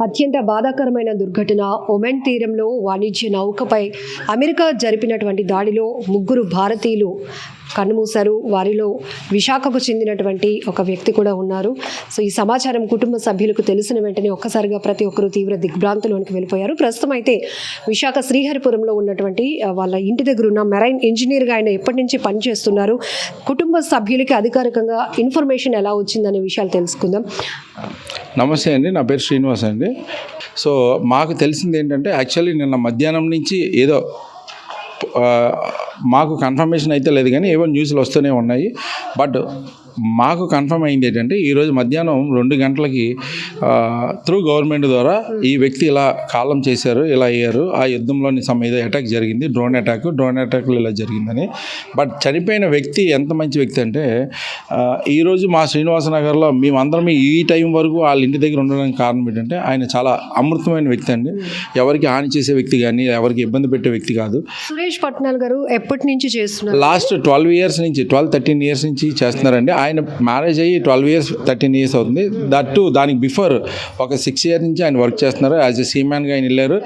అత్యంత బాధాకరమైన దుర్ఘటన ఒమెన్ తీరంలో వాణిజ్య నౌకపై అమెరికా జరిపినటువంటి దాడిలో 3 భారతీయులు కన్నుమూశారు. వారిలో విశాఖకు చెందినటువంటి ఒక వ్యక్తి కూడా ఉన్నారు. సో ఈ సమాచారం కుటుంబ సభ్యులకు తెలిసిన వెంటనే ఒక్కసారిగా ప్రతి ఒక్కరూ తీవ్ర దిగ్భ్రాంతిలోనికి వెళ్ళిపోయారు. ప్రస్తుతం అయితే విశాఖ శ్రీహరిపురంలో ఉన్నటువంటి వాళ్ళ ఇంటి దగ్గర ఉన్న మెరైన్ ఇంజనీర్గా ఆయన ఎప్పటి నుంచి పనిచేస్తున్నారు. కుటుంబ సభ్యులకి అధికారికంగా ఇన్ఫర్మేషన్ ఎలా వచ్చిందనే విషయాలు తెలుసుకుందాం. నమస్తే అండి, నా పేరు శ్రీనివాస్ అండి. సో మాకు తెలిసింది ఏంటంటే యాక్చువల్లీ నిన్న మధ్యాహ్నం నుంచి ఏదో మాకు కన్ఫర్మేషన్ అయితే లేదు కానీ ఏవో న్యూస్లు వస్తూనే ఉన్నాయి. బట్ మాకు కన్ఫర్మ్ అయింది ఏంటంటే ఈరోజు మధ్యాహ్నం 2 గంటలకి త్రూ గవర్నమెంట్ ద్వారా ఈ వ్యక్తి ఇలా కాలం చేశారు, ఇలా అయ్యారు, ఆ యుద్ధంలోని ఏదో అటాక్ జరిగింది, డ్రోన్ అటాక్లో ఇలా జరిగిందని. బట్ చనిపోయిన వ్యక్తి ఎంత మంచి వ్యక్తి అంటే ఈరోజు మా శ్రీనివాసనగర్లో మేమందరం ఈ టైం వరకు వాళ్ళ ఇంటి దగ్గర ఉండడానికి కారణం ఏంటంటే ఆయన చాలా అమృతమైన వ్యక్తి అండి. ఎవరికి హాని చేసే వ్యక్తి కానీ ఎవరికి ఇబ్బంది పెట్టే వ్యక్తి కాదు. సురేష్ పట్నాల్ గారు ఎప్పటి నుంచి చేస్తున్నారు? లాస్ట్ 12-13 ఇయర్స్ నుంచి చేస్తున్నారండి. ఆయన మ్యారేజ్ అయ్యి 12 years 13 years అవుతుంది. దట్టు దానికి బిఫోర్ ఒక 6 years నుంచి ఆయన వర్క్ చేస్తున్నారు. యాజ్ ఎ సీమ్యాన్గా ఆయన వెళ్ళారు.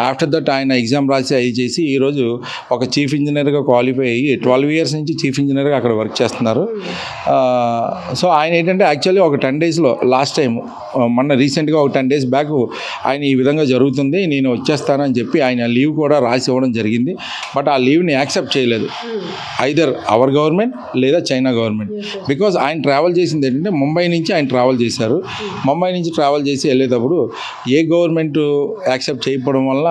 ఆఫ్టర్ దట్ ఆయన ఎగ్జామ్ రాసి అది చేసి ఈరోజు ఒక చీఫ్ ఇంజనీర్గా క్వాలిఫై అయ్యి 12 years నుంచి చీఫ్ ఇంజనీర్గా అక్కడ వర్క్ చేస్తున్నారు. సో ఆయన ఏంటంటే యాక్చువల్లీ ఒక 10 daysలో లాస్ట్ టైం మొన్న రీసెంట్గా ఒక 10 days బ్యాక్ ఆయన ఈ విధంగా జరుగుతుంది, నేను వచ్చేస్తానని చెప్పి ఆయన లీవ్ కూడా రాసి ఇవ్వడం జరిగింది. బట్ ఆ లీవ్ని యాక్సెప్ట్ చేయలేదు ఐదర్ అవర్ గవర్నమెంట్ లేదా చైనా గవర్నమెంట్. బికాజ్ ఆయన ట్రావెల్ చేసింది ఏంటంటే ముంబై నుంచి ఆయన ట్రావెల్ చేశారు. ముంబై నుంచి ట్రావెల్ చేసి వెళ్ళేటప్పుడు ఏ గవర్నమెంట్ యాక్సెప్ట్ చేయకపోవడం వల్ల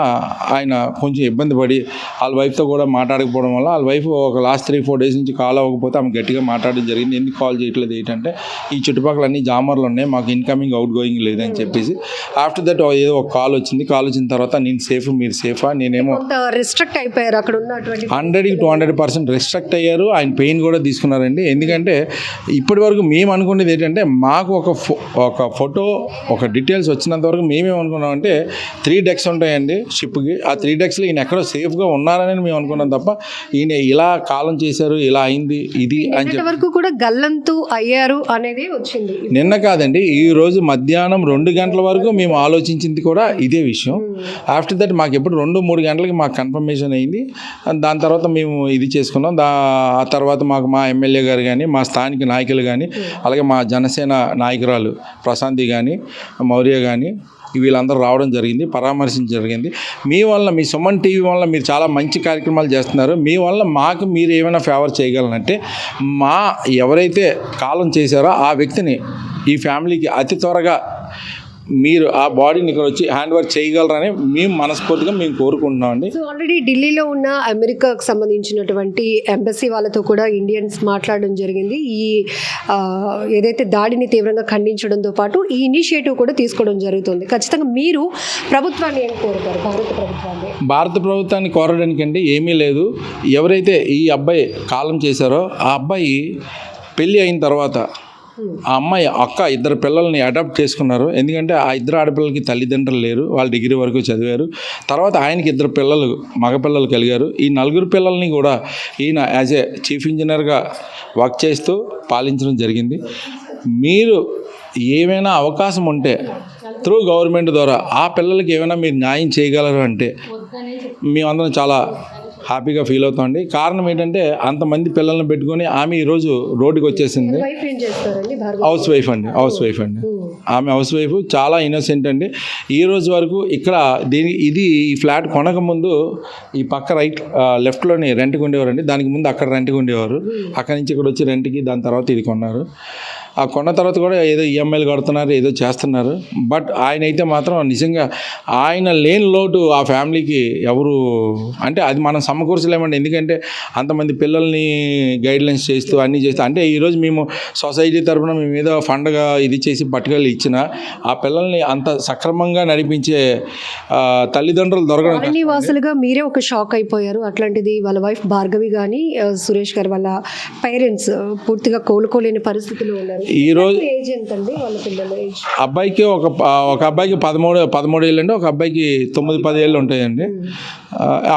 ఆయన కొంచెం ఇబ్బంది పడి వాళ్ళ వైఫ్తో కూడా మాట్లాడకపోవడం వల్ల వాళ్ళ వైఫ్ ఒక లాస్ట్ 3-4 days నుంచి కాల్ అవ్వకపోతే ఆమె గట్టిగా మాట్లాడడం జరిగింది. ఎందుకు కాల్ చేయట్లేదు ఏంటంటే ఈ చుట్టుపక్కల అన్ని జామర్లు ఉన్నాయి, మాకు ఇన్కమింగ్ అవుట్ గోయింగ్ లేదని చెప్పేసి. ఆఫ్టర్ దట్ ఏదో ఒక కాల్ వచ్చింది. కాల్ వచ్చిన తర్వాత నేను సేఫ్, మీరు సేఫా? నేనేమో రిస్ట్రిక్ట్ అయిపోయారు. అక్కడ ఉన్నటువంటి 100-200% రిస్ట్రిక్ట్ అయ్యారు. ఆయన పెయిన్ కూడా తీసుకున్నారండి. ఎందుకంటే ఇప్పటి వరకు మేము అనుకునేది ఏంటంటే మాకు ఒక ఫోటో ఒక డీటెయిల్స్ వచ్చినంత వరకు మేమేమనుకున్నామంటే 3 decks ఉంటాయండి షిప్కి. ఆ 3 decksలో ఈయన ఎక్కడో సేఫ్గా ఉన్నారని మేము అనుకున్నాం తప్ప ఈయన ఇలా కాలం చేశారు, ఇలా అయింది ఇది అని చెప్పి వరకు కూడా గల్లంతు అయ్యారు అనేది వచ్చింది. నిన్న కాదండి, ఈరోజు మధ్యాహ్నం 2 గంటల వరకు మేము ఆలోచించింది కూడా ఇదే విషయం. ఆఫ్టర్ దట్ మాకు ఎప్పుడు 2-3 గంటలకి మాకు కన్ఫర్మేషన్ అయింది. దాని తర్వాత మేము ఇది చేసుకున్నాం. ఆ తర్వాత మాకు మా ఎమ్మెల్యే గారు కానీ మా స్థానిక నాయకులు కానీ అలాగే మా జనసేన నాయకురాలు ప్రశాంతి కానీ మౌర్య కానీ వీళ్ళందరూ రావడం జరిగింది, పరామర్శించడం జరిగింది. మీ వల్ల, మీ సుమన్ టీవీ వల్ల మీరు చాలా మంచి కార్యక్రమాలు చేస్తున్నారు. మీ వల్ల మాకు మీరు ఏమైనా ఫేవర్ చేయగలనంటే ఎవరైతే కాలం చేశారో ఆ వ్యక్తిని ఈ ఫ్యామిలీకి అతి త్వరగా మీరు ఆ బాడీని ఇక్కడ వచ్చి హ్యాండ్ వర్క్ చేయగలరని మేము మనస్ఫూర్తిగా మేము కోరుకుంటున్నామండి. సో ఆల్రెడీ ఢిల్లీలో ఉన్న అమెరికాకు సంబంధించినటువంటి ఎంబసీ వాళ్ళతో కూడా ఇండియన్స్ మాట్లాడడం జరిగింది. ఈ ఏదైతే దాడిని తీవ్రంగా ఖండించడంతో పాటు ఈ ఇనిషియేటివ్ కూడా తీసుకోవడం జరుగుతుంది. ఖచ్చితంగా మీరు ప్రభుత్వాన్ని ఏం కోరుతారు? భారత ప్రభుత్వాన్ని కోరడానికంటే ఏమీ లేదు. ఎవరైతే ఈ అబ్బాయి కాలం చేశారో ఆ అబ్బాయి పెళ్ళి అయిన తర్వాత ఆ అమ్మాయి అక్క 2 పిల్లల్ని అడాప్ట్ చేసుకున్నారు. ఎందుకంటే ఆ 2 ఆడపిల్లలకి తల్లిదండ్రులు లేరు, వాళ్ళు డిగ్రీ వరకు చదివారు. తర్వాత ఆయనకి 2 పిల్లలు మగపిల్లలు కలిగారు. ఈ 4 పిల్లల్ని కూడా ఈయన యాజ్ ఏ చీఫ్ ఇంజనీర్గా వర్క్ చేస్తూ పాలించడం జరిగింది. మీరు ఏమైనా అవకాశం ఉంటే త్రూ గవర్నమెంట్ ద్వారా ఆ పిల్లలకి ఏమైనా మీరు న్యాయం చేయగలరు అంటే మేమందరం చాలా హ్యాపీగా ఫీల్ అవుతామండి. కారణం ఏంటంటే అంతమంది పిల్లల్ని పెట్టుకొని ఆమె ఈరోజు రోడ్డుకి వచ్చేసింది. హౌస్ వైఫ్ అండి. ఆమె హౌస్ వైఫ్, చాలా ఇన్నోసెంట్ అండి. ఈ రోజు వరకు ఇక్కడ ఈ ఫ్లాట్ కొనక ముందు ఈ పక్క లెఫ్ట్లోని రెంట్కి ఉండేవారండి. దానికి ముందు అక్కడ రెంట్కి ఉండేవారు. అక్కడి నుంచి ఇక్కడ వచ్చి రెంట్కి, దాని తర్వాత ఇది కొన్నారు. ఆ కొన్న తర్వాత కూడా ఏదో ఈఎంఐలు కడుతున్నారు, ఏదో చేస్తున్నారు. బట్ ఆయన అయితే మాత్రం నిజంగా ఆయన లేని లోటు ఆ ఫ్యామిలీకి ఎవరు అంటే అది మనం సమకూర్చలేమండి. ఎందుకంటే అంతమంది పిల్లల్ని గైడ్లైన్స్ చేస్తూ అన్నీ చేస్తూ అంటే ఈరోజు మేము సొసైటీ తరఫున మేము ఏదో ఫండ్గా ఇది చేసి పట్టుకెళ్ళి ఇచ్చిన ఆ పిల్లల్ని అంత సక్రమంగా నడిపించే తల్లిదండ్రులు దొరకడం వాసులుగా మీరే ఒక షాక్ అయిపోయారు. అట్లాంటిది వాళ్ళ వైఫ్ భార్గవి కానీ సురేష్ గారు వాళ్ళ పేరెంట్స్ పూర్తిగా కోలుకోలేని పరిస్థితిలో ఉన్నారు. ఈరోజు ఏజ్ ఎంతండి వాళ్ళ పిల్లల ఏజ్? అబ్బాయికి ఒక అబ్బాయికి 13 ఏళ్ళు అండి, ఒక అబ్బాయికి 9-10 ఏళ్ళు ఉంటాయండి.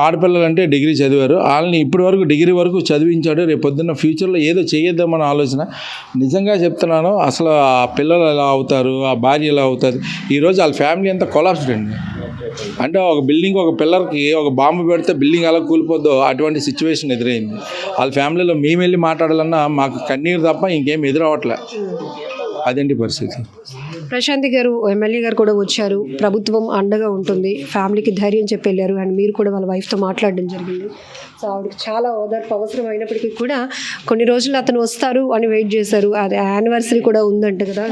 ఆడపిల్లలు అంటే డిగ్రీ చదివారు, వాళ్ళని ఇప్పటి వరకు డిగ్రీ వరకు చదివించాడు. రేపు పొద్దున్న ఫ్యూచర్లో ఏదో చేయొద్దామని ఆలోచన. నిజంగా చెప్తున్నాను, అసలు ఆ పిల్లలు ఎలా అవుతారు, ఆ భార్య ఎలా అవుతుంది. ఈరోజు వాళ్ళ ఫ్యామిలీ అంతా కొలాప్స్డ్ అండి. అంటే ఒక బిల్డింగ్, ఒక పిల్లర్కి ఒక బాంబు పెడితే బిల్డింగ్ ఎలా కూలిపోద్దో అటువంటి సిచ్యువేషన్ ఎదురైంది. వాళ్ళ ఫ్యామిలీలో మేము వెళ్ళి మాట్లాడాలన్నా మాకు కన్నీరు తప్ప ఇంకేం ఎదురవ్వట్లే. అదేంటి పరిస్థితి. ప్రశాంతి గారు ఎమ్మెల్యే గారు కూడా వచ్చారు, ప్రభుత్వం అండగా ఉంటుంది, ఫ్యామిలీకి ధైర్యం చెప్పి వెళ్ళారు. అండ్ మీరు కూడా వాళ్ళ వైఫ్తో మాట్లాడడం జరిగింది. సో ఆవిడకి చాలా ఓదార్పు అవసరం అయినప్పటికీ కూడా కొన్ని రోజులు అతను వస్తారు అని వెయిట్ చేశారు. అది యానివర్సరీ కూడా ఉందంట కదా.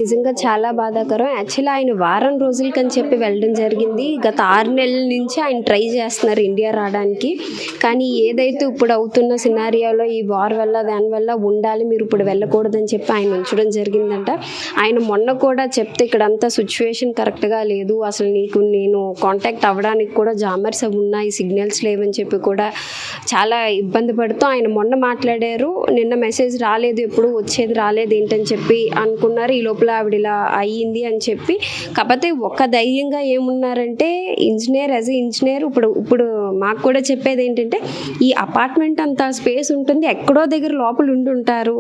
నిజంగా చాలా బాధాకరం. యాక్చువల్లీ ఆయన వారం రోజులకని చెప్పి వెళ్ళడం జరిగింది. గత 6 నెలల నుంచి ఆయన ట్రై చేస్తున్నారు ఇండియా రావడానికి. కానీ ఏదైతే ఇప్పుడు అవుతున్న సినారియోలో ఈ వార్ వల్ల దానివల్ల ఉండాలి, మీరు ఇప్పుడు వెళ్ళకూడదని చెప్పి ఆయన ఉంచడం జరిగిందంట. ఆయన మొన్న కూడా చెప్తే ఇక్కడంతా సిచ్యువేషన్ కరెక్ట్గా లేదు, అసలు నేను కాంటాక్ట్ అవ్వడానికి కూడా జామర్స్ అవి ఉన్నాయి, సిగ్నల్స్ లేవని చెప్పి కూడా చాలా ఇబ్బంది పడుతూ ఆయన మొన్న మాట్లాడారు. నిన్న మెసేజ్ రాలేదు, ఎప్పుడు వచ్చేది రాలేదు ఏంటని చెప్పి అనుకున్నారు. ఈ లోపల ఆవిడ ఇలా అయ్యింది అని చెప్పి. కాకపోతే ఒక ధైర్యంగా ఏమున్నారంటే ఇంజనీర్, యాజ్ ఏ ఇంజనీర్ ఇప్పుడు మాకు కూడా చెప్పేది ఏంటంటే ఈ అపార్ట్మెంట్ అంతా స్పేస్ ఉంటుంది, ఎక్కడో దగ్గర లోపల ఉండుంటారు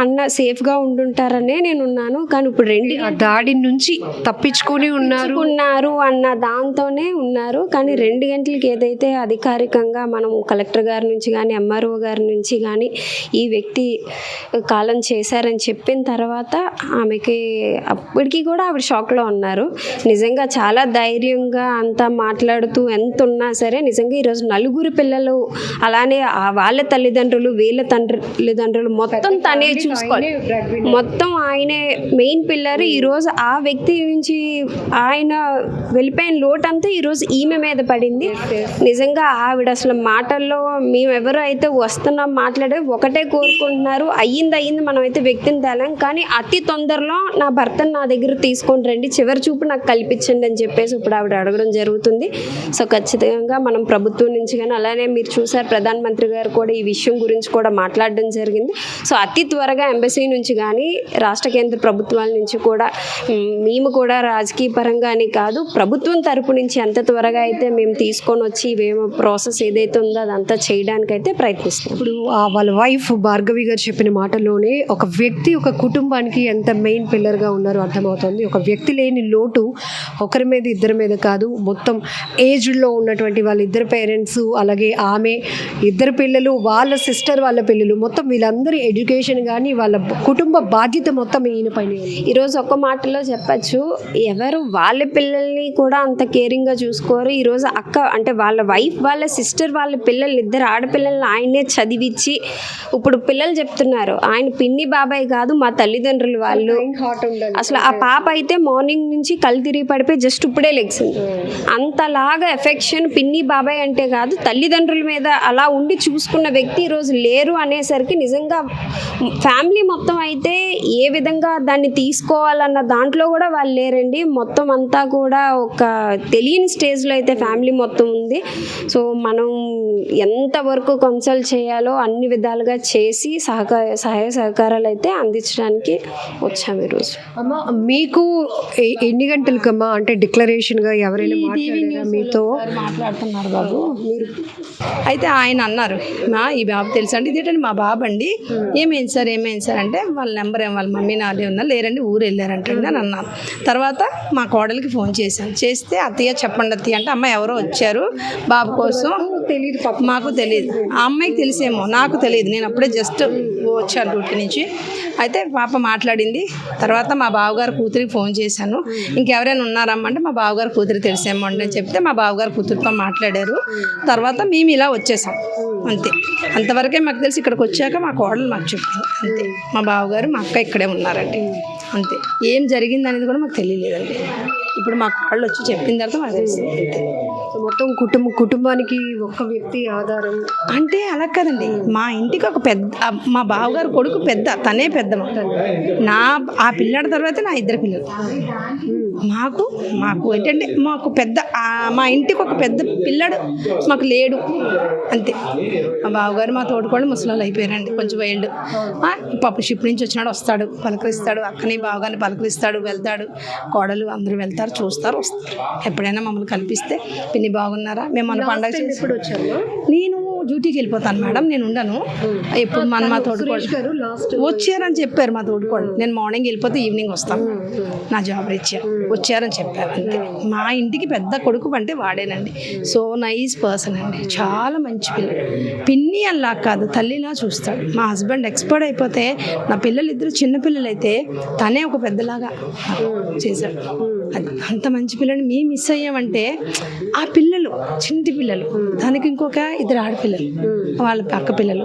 అన్న, సేఫ్గా ఉండుంటారనే నేను ఉన్నాను. కానీ ఇప్పుడు దాడి నుంచి తప్పించుకొని ఉన్నారు అన్న దాంతోనే ఉన్నారు. కానీ 2 గంటలకి ఏదైతే అధికారికంగా మనం కలెక్టర్ గారి నుంచి కానీ ఎంఆర్ఓ గారి నుంచి కానీ ఈ వ్యక్తి కాలం చేశారని చెప్పిన తర్వాత ఆమెకి అప్పటికి కూడా ఆవిడ షాక్లో ఉన్నారు. నిజంగా చాలా ధైర్యంగా అంతా మాట్లాడుతూ ఎంత ఉన్నా సరే నిజంగా ఈరోజు 4 పిల్లలు, అలానే వాళ్ళ తల్లిదండ్రులు, వీళ్ళ తల్లిదండ్రులు మొత్తం తనే చూసుకోవాలి, మొత్తం ఆయనే మెయిన్ పిల్లర్. ఈరోజు ఆ వ్యక్తి నుంచి ఆయన వెళ్ళిపోయిన లోటంతా ఈరోజు ఈమె మీద పడింది. నిజంగా ఆవిడ అసలు మాటల్లో మేమెవరో అయితే వస్తున్నాం మాట్లాడే ఒకటే కోరుకుంటున్నారు, అయ్యింది మనం అయితే వ్యక్తిని తేలాం, కానీ అతి తొందరలో నా భర్తను నా దగ్గర తీసుకొని రండి, చివరి చూపు నాకు కల్పించండి అని చెప్పేసి ఇప్పుడు ఆవిడ అడగడం జరుగుతుంది. సో ఖచ్చితంగా మనం ప్రభుత్వం నుంచి కానీ, అలానే మీరు చూసారు ప్రధానమంత్రి గారు కూడా ఈ విషయం గురించి కూడా మాట్లాడడం జరిగింది. సో అతి త్వరగా ఎంబసీ నుంచి కానీ రాష్ట్ర కేంద్ర ప్రభుత్వాల నుంచి కూడా మేము కూడా రాజకీయ పరంగా అని కాదు, ప్రభుత్వం తరపు నుంచి ఎంత త్వరగా అయితే మేము తీసుకొని వచ్చి ఇవేమో ప్రాసెస్ ఏదైతే ఉందో అదంతా చేయడానికైతే ప్రయత్నిస్తాం. ఇప్పుడు వాళ్ళ వైఫ్ భార్గవి గారు చెప్పిన మాటలోనే ఒక వ్యక్తి ఒక కుటుంబానికి ఎంత మెయిన్ పిల్లర్గా ఉన్నారో అర్థమవుతుంది. ఒక వ్యక్తి లేని లోటు ఒకరి మీద ఇద్దరి మీద కాదు, మొత్తం ఏజ్లో ఉన్నటువంటి వాళ్ళ ఇద్దరు పేరెంట్స్, అలాగే ఆమె, 2 పిల్లలు, వాళ్ళ సిస్టర్, వాళ్ళ పిల్లలు, మొత్తం వీళ్ళందరి ఎడ్యుకేషన్ కానీ వాళ్ళ కుటుంబ బాధ్యత మొత్తం ఈయన పైన. ఈరోజు ఒక్క మాటలో చెప్పచ్చు, ఎవరు వాళ్ళ పిల్లల్ని కూడా అంత కేరింగ్గా చూసుకోరు. ఈరోజు అక్క అంటే వాళ్ళ వైఫ్, వాళ్ళ సిస్టర్, వాళ్ళ పిల్లలు, 2 ఆడపిల్లల్ని ఆయనే చదివించి ఇప్పుడు పిల్లలు చెప్తున్నారు ఆయన పిన్ని బాబాయ్ కాదు మా తల్లిదండ్రులు వాళ్ళు. అసలు ఆ పాప అయితే మార్నింగ్ నుంచి కళ్ళు తిరిగి పడిపోయి జస్ట్ ఇప్పుడే లెగ్సింది. అంతలాగా ఎఫెక్షన్ పిన్ని బాబాయ్ అంటే కాదు, తల్లిదండ్రుల మీద అలా ఉండి చూసుకున్న వ్యక్తి ఈరోజు లేరు అనేసరికి నిజంగా ఫ్యామిలీ మొత్తం అయితే ఏ విధంగా దాన్ని తీసుకోవాలన్న దాంట్లో కూడా వాళ్ళు లేరండి. మొత్తం అంతా కూడా ఒక తెలియని స్టేజ్లో అయితే ఫ్యామిలీ మొత్తం ఉంది. సో మనం ఎంతవరకు కన్సల్ట్ చేయాలో అన్ని విధాలుగా చేసి సహాయ సహకారాలు అయితే అందించడానికి వచ్చాము ఈరోజు. అమ్మ మీకు ఎన్ని గంటలకమ్మా అంటే డిక్లరేషన్గా ఎవరైనా మీతో మాట్లాడుతున్నారు బాబు మీరు అయితే ఆయన అన్నారు, ఈ బాబు తెలుసా అండి, ఇదేంటండి మా బాబు అండి, ఏమైంది సార్ అంటే వాళ్ళ నెంబర్ వాళ్ళ మమ్మీ నాదే ఉన్నా, లేరండి ఊరు వెళ్ళారంటే అని అన్నాను. తర్వాత మా కోడలికి ఫోన్ చేశాను, చేస్తే అత్తయ్య చెప్పండి అత్తయ్య అంటే, అమ్మ ఎవరో వచ్చారు బాబు కోసం, తెలియదు మాకు తెలియదు, ఆ అమ్మాయికి తెలిసేమో నాకు తెలియదు, నేను అప్పుడే జస్ట్ వచ్చాను డ్యూటీ నుంచి. అయితే పాప మాట్లాడింది. తర్వాత మా బావగారు కూతురికి ఫోన్ చేశాను, ఇంకెవరైనా ఉన్నారమ్మ అంటే మా బావగారు కూతురు తెలిసేమో అని చెప్తే మా బావగారు కూతురుతో మాట్లాడారు. తర్వాత మేము ఇలా వచ్చేసాం అంతే. అంతవరకే మాకు తెలిసి ఇక్కడికి వచ్చాక మా కోడలు మాకు చెప్పింది అంతే, మా బావగారు మా అక్క ఇక్కడే ఉన్నారండి అంతే. ఏం జరిగింది అనేది కూడా మాకు తెలియలేదండి. ఇప్పుడు మా కోడలు వచ్చి చెప్పిన తర్వాత మాకు తెలిసింది అంతే. మొత్తం కుటుంబానికి ఒక వ్యక్తి ఆధారం అంటే అలా కదండి, మా ఇంటికి ఒక పెద్ద, మా బావగారు కొడుకు పెద్ద, తనే పెద్ద, ఆ పిల్లాడి తర్వాత నా 2 పిల్లలు. మాకు ఏంటంటే మాకు పెద్ద, మా ఇంటికి ఒక పెద్ద పిల్లాడు మాకు లేడు అంతే. మా బావగారు మా తోడుకోళ్ళు ముసలాళ్ళు అయిపోయారండి, కొంచెం వైల్డ్. పాప షిప్ నుంచి వచ్చినాడు, వస్తాడు, పలకరిస్తాడు, అక్కని బావగారిని పలకరిస్తాడు, వెళ్తాడు, కోడలు అందరూ వెళ్తారు. ఉంటారు, చూస్తారు, వస్తారు. ఎప్పుడైనా మమ్మల్ని కల్పిస్తే పిన్ని బాగున్నారా, మేము మన పండగ చేసి ఎప్పుడు వచ్చారు నేను డ్యూటీకి వెళ్ళిపోతాను మేడం, నేను ఉండను. ఎప్పుడు మా తోడుకోడు లాస్ట్ వచ్చారని చెప్పారు, మా తోడుకోడు. నేను మార్నింగ్ వెళ్ళిపోతే ఈవినింగ్ వస్తాను, నా జాబ్ రీత్యా వచ్చారని చెప్పారు అంతే. మా ఇంటికి పెద్ద కొడుకు అంటే వాడేనండి. సో నైస్ పర్సన్ అండి, చాలా మంచి పిల్లలు. పిన్ని అలా కాదు, తల్లిలా చూస్తాడు. మా హస్బెండ్ ఎక్స్పర్ట్ అయిపోతే నా పిల్లలు ఇద్దరు చిన్నపిల్లలు అయితే తనే ఒక పెద్దలాగా చేశాడు. అది అంత మంచి పిల్లల్ని మేము మిస్ అయ్యామంటే ఆ పిల్లలు చిన్న పిల్లలు, దానికి ఇంకొక ఇద్దరు ఆడపిల్లలు, వాళ్ళ పక్క పిల్లలు.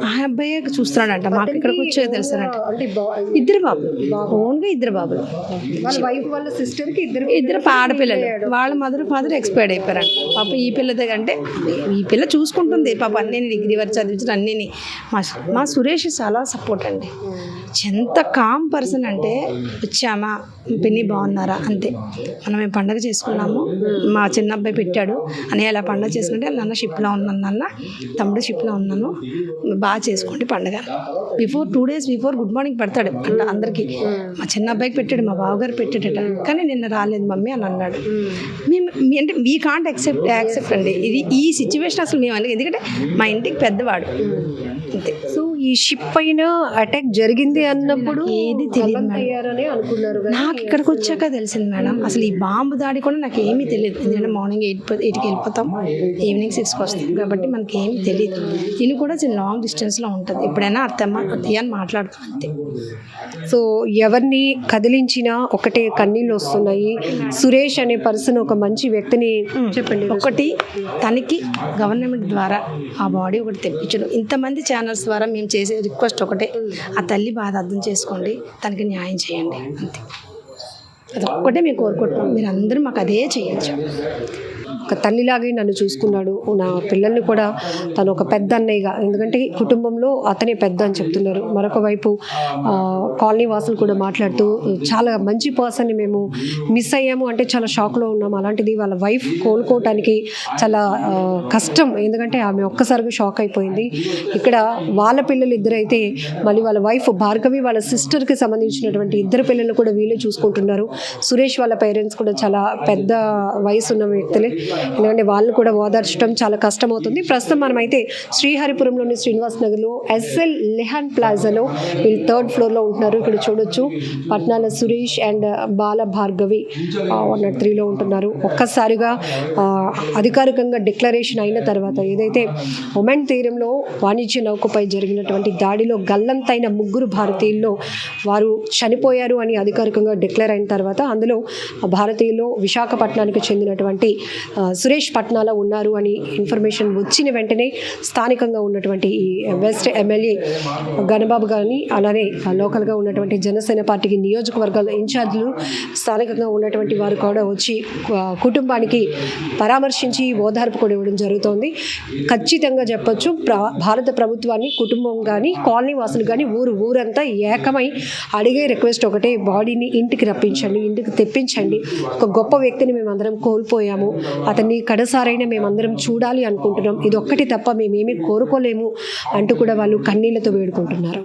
ఆ అబ్బాయి చూస్తున్నాడంట, మాకు ఇక్కడికి వచ్చే తెలుసారంట. ఇద్దరు బాబులు, ఓన్గా ఇద్దరు బాబులు. వాళ్ళ వైఫ్ వాళ్ళ సిస్టర్కి ఇద్దరు ఆడపిల్లలు. వాళ్ళ మదర్ ఫాదర్ ఎక్స్పైర్డ్ అయిపోయారంట. పాప ఈ పిల్లదే అంటే ఈ పిల్ల చూసుకుంటుంది పాప, అన్నీ డిగ్రీ వరకు చదివించిన అన్నీ. మా సురేష్ చాలా సపోర్ట్ అండి. ఎంత కామ్ పర్సన్ అంటే, వచ్చామా పిన్ని బాగున్నారా అంతే. మనం మేము పండగ చేసుకున్నాము, మా చిన్న అబ్బాయి పెట్టాడు అని అలా పండగ చేసుకుంటే, నాన్న షిప్లో ఉన్నాను, నాన్న తమ్ముడు షిప్లో ఉన్నాను, బాగా చేసుకోండి పండగ. 2 days బిఫోర్ గుడ్ మార్నింగ్ పెడతాడు అంట అందరికీ. మా చిన్న అబ్బాయికి పెట్టాడు, మా బావగారు పెట్టాడట, కానీ నిన్న రాలేదు మమ్మీ అని అన్నాడు. మేము అంటే వీ కాంట్ యాక్సెప్ట్ అండి ఇది, ఈ సిచ్యువేషన్ అసలు మేము అనేది, ఎందుకంటే మా ఇంటికి పెద్దవాడు అంతే. సో ఈ షిప్ పైన అటాక్ జరిగింది అన్నప్పుడు ఏది తెలియదు అయ్యారని అనుకున్నారు. నాకు ఇక్కడికి వచ్చాక తెలిసింది మేడం, అసలు ఈ బాంబు దాడి కూడా నాకు ఏమీ తెలియదు. ఎందుకంటే మార్నింగ్ 8కి వెళ్ళిపోతాం, ఈవినింగ్ 6కి వస్తాం, కాబట్టి మనకి ఏమీ తెలియదు. ఇది కూడా చాలా లాంగ్ డిస్టెన్స్లో ఉంటుంది. ఎప్పుడైనా అత్తయ్య అని మాట్లాడతాం అంతే. సో ఎవరిని కదిలించినా ఒకటే కన్నీళ్ళు వస్తున్నాయి. సురేష్ అనే పర్సన్ ఒక మంచి వ్యక్తిని చెప్పండి. ఒకటి తనకి గవర్నమెంట్ ద్వారా ఆ బాడీ ఒకటి తెప్పించడం, ఇంతమంది ఛానల్స్ ద్వారా మేము చేసే రిక్వెస్ట్ ఒకటే, ఆ తల్లి బాధ అర్థం చేసుకోండి, తనకి న్యాయం చేయండి అంతే. అది ఒక్కటే మేము కోరుకుంటున్నాం, మీరు అందరూ మాకు అదే చేయొచ్చు. ఒక తల్లిలాగే నన్ను చూసుకున్నాడు, నా పిల్లల్ని కూడా తను ఒక పెద్ద అన్నయ్యగా, ఎందుకంటే కుటుంబంలో అతనే పెద్ద అని చెప్తున్నారు. మరొక వైపు కాలనీ వాసులు కూడా మాట్లాడుతూ చాలా మంచి పర్సన్ని మేము మిస్ అయ్యాము అంటే చాలా షాక్లో ఉన్నాము. అలాంటిది వాళ్ళ వైఫ్ కోలుకోవటానికి చాలా కష్టం, ఎందుకంటే ఆమె ఒక్కసారిగా షాక్ అయిపోయింది. ఇక్కడ వాళ్ళ పిల్లలు ఇద్దరైతే మళ్ళీ వాళ్ళ వైఫ్ భార్గవి వాళ్ళ సిస్టర్కి సంబంధించినటువంటి ఇద్దరు పిల్లలు కూడా వీళ్ళే చూసుకుంటున్నారు. సురేష్ వాళ్ళ పేరెంట్స్ కూడా చాలా పెద్ద వయసు ఉన్న వ్యక్తులే, ఎందుకంటే వాళ్ళు కూడా ఓదార్చడం చాలా కష్టమవుతుంది. ప్రస్తుతం మనమైతే శ్రీహరిపురంలోని శ్రీనివాస్ నగర్లో ఎస్ఎల్ లెహాన్ ప్లాజాలో వీళ్ళు 3rd ఫ్లోర్లో ఉంటున్నారు. ఇక్కడ చూడొచ్చు పట్నాల సురేష్ అండ్ బాల భార్గవి 103లో ఉంటున్నారు. ఒక్కసారిగా అధికారికంగా డిక్లరేషన్ అయిన తర్వాత ఏదైతే ఒమెన్ తీరంలో వాణిజ్య నౌకపై జరిగినటువంటి దాడిలో గల్లంతైన 3 భారతీయుల్లో వారు చనిపోయారు అని అధికారికంగా డిక్లేర్ అయిన తర్వాత, అందులో భారతీయులు విశాఖపట్నానికి చెందినటువంటి సురేష్ పట్నాల ఉన్నారు అని ఇన్ఫర్మేషన్ వచ్చిన వెంటనే స్థానికంగా ఉన్నటువంటి ఈ వెస్ట్ ఎమ్మెల్యే గణబాబు గారిని, అలానే లోకల్గా ఉన్నటువంటి జనసేన పార్టీకి నియోజకవర్గాల ఇన్ఛార్జీలు, స్థానికంగా ఉన్నటువంటి వారు కూడా వచ్చి కుటుంబానికి పరామర్శించి ఓదార్పు కూడా ఇవ్వడం జరుగుతోంది. ఖచ్చితంగా చెప్పొచ్చు, భారత ప్రభుత్వాన్ని, కుటుంబం కానీ, కాలనీ వాసులు కానీ, ఊరంతా ఏకమై అడిగే రిక్వెస్ట్ ఒకటే, బాడీని ఇంటికి రప్పించండి, ఇంటికి తెప్పించండి. ఒక గొప్ప వ్యక్తిని మేమందరం కోల్పోయాము, అతన్ని కడసారైనా మేమందరం చూడాలి అనుకుంటున్నాం, ఇది ఒక్కటి తప్ప మేమేమీ కోరుకోలేము అంటూ కూడా వాళ్ళు కన్నీళ్లతో వేడుకుంటున్నారు.